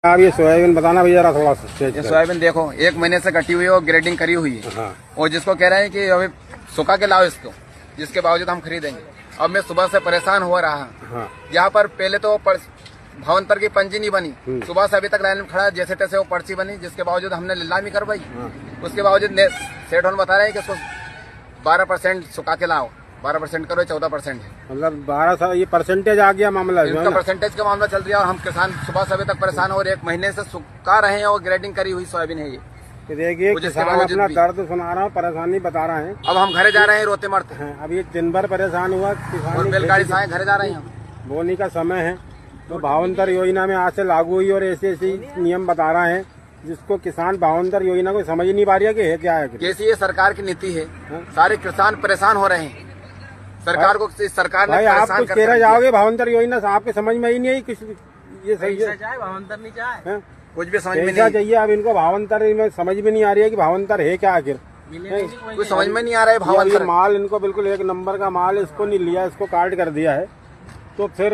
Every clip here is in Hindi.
आप ये सोयाबीन बताना भैया जरा थोड़ा सा। ये सोयाबीन देखो 1 महीने से कटी हुई है और ग्रेडिंग करी हुई है। हाँ। और जिसको कह रहे हैं कि अभी सुखा के लाओ इसको, जिसके बावजूद हम खरीदेंगे। अब मैं सुबह से परेशान हो रहा हूँ। हाँ। यहाँ पर पहले तो भावंतर की पंजी नहीं बनी, सुबह से अभी तक लाइन में खड़ा, जैसे तैसे वो पर्ची बनी, जिसके बावजूद हमने नीलामी करवाई। उसके बावजूद सेठ होने बता रहे हैं कि इसको 12% सुखा के लाओ, 12% करो, 14% है। मतलब 12 ये परसेंटेज आ गया मामला, इसका परसेंटेज का मामला चल रहा है और हम किसान सुबह से अभी तक परेशान हो और 1 महीने से सुखा रहे हैं और ग्रेडिंग करी हुई सोयाबीन है ये। देखिए किसान अपना दर्द सुना रहा हूँ, परेशानी बता रहा है। अब हम घरे जा रहे हैं रोते मरते हैं। अब ये दिन भर परेशान हुआ किसान और बैलगाड़ी से आए घरे जा रहे हैं हम। बोनी का समय है तो भावंतर योजना में आज से लागू हुई और ऐसे नियम बता रहे हैं जिसको किसान भावंतर योजना को समझ नहीं पा रही है कि है क्या है। कैसी ये सरकार की नीति है, सारे किसान परेशान हो रहे हैं। सरकार को सरकार भाई आप कुछ कह रहे जाओगे भावंतर योजना आपके समझ में ही नहीं आई कुछ। ये सही है, भावंतर नहीं चाहे, कुछ भी समझ में नहीं चाहिए। अब इनको भावंतर में समझ में नहीं आ रही है कि भावंतर है क्या आखिर, कुछ समझ में नहीं आ रहा है भावंतर। माल इनको बिल्कुल 1 नंबर का माल, इसको नहीं लिया, इसको काट कर दिया है तो फिर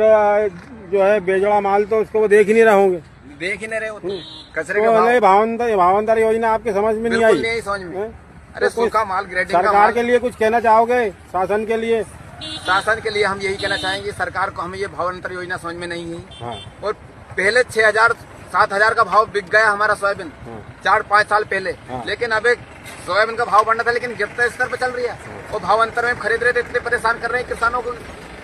जो है बेजड़ा माल तो उसको वो देख ही नहीं रहे होंगे, देख ही नहीं रहे कचरे के भावंतर योजना आपके समझ में नहीं आई। समझ में। अरे सूखा माल ग्रेडिंग सरकार के लिए कुछ कहना चाहोगे, शासन के लिए? शासन के लिए हम यही कहना चाहेंगे, सरकार को हमें ये भावांतर योजना समझ में नहीं है। हाँ। और पहले 6,000-7,000 का भाव बिक गया हमारा सोयाबीन 4-5 साल पहले। हाँ। लेकिन अब एक सोयाबीन का भाव बढ़ना था, लेकिन गिरते स्तर पर चल रही है। और भावांतर में खरीद रहे थे, इतने परेशान कर रहे हैं किसानों को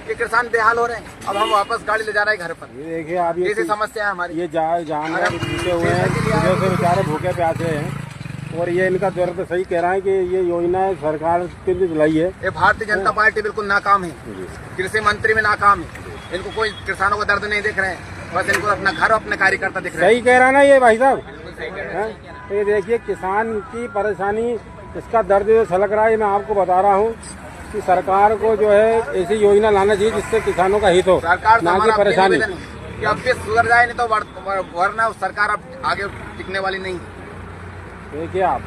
कि किसान बेहाल हो रहे हैं। अब हम वापस गाड़ी ले जा रहे हैं घर पर। देखिए आप ये समस्या है हमारी। ये जानवर भूखे हुए हैं, सुबह से बेचारे भूखे प्यासे हैं और ये इनका दर्द सही कह रहा है कि ये योजना सरकार के लिए चलाई है। ये भारतीय जनता पार्टी बिल्कुल नाकाम है, कृषि मंत्री में नाकाम है। इनको कोई किसानों का दर्द नहीं दिख रहे हैं, बस इनको अपना घर अपने कार्यकर्ता दिख रहे हैं। सही कह रहा ना ये भाई साहब। ये देखिए किसान की परेशानी, इसका दर्द जो छलक रहा है, मैं आपको बता रहा हूँ कि सरकार को जो है ऐसी योजना लाना चाहिए जिससे किसानों का हित हो, सरकार ना कि परेशानी। कि अब भी सुधर जाए, नहीं तो वरना सरकार अब आगे टिकने वाली नहीं। देखिए आप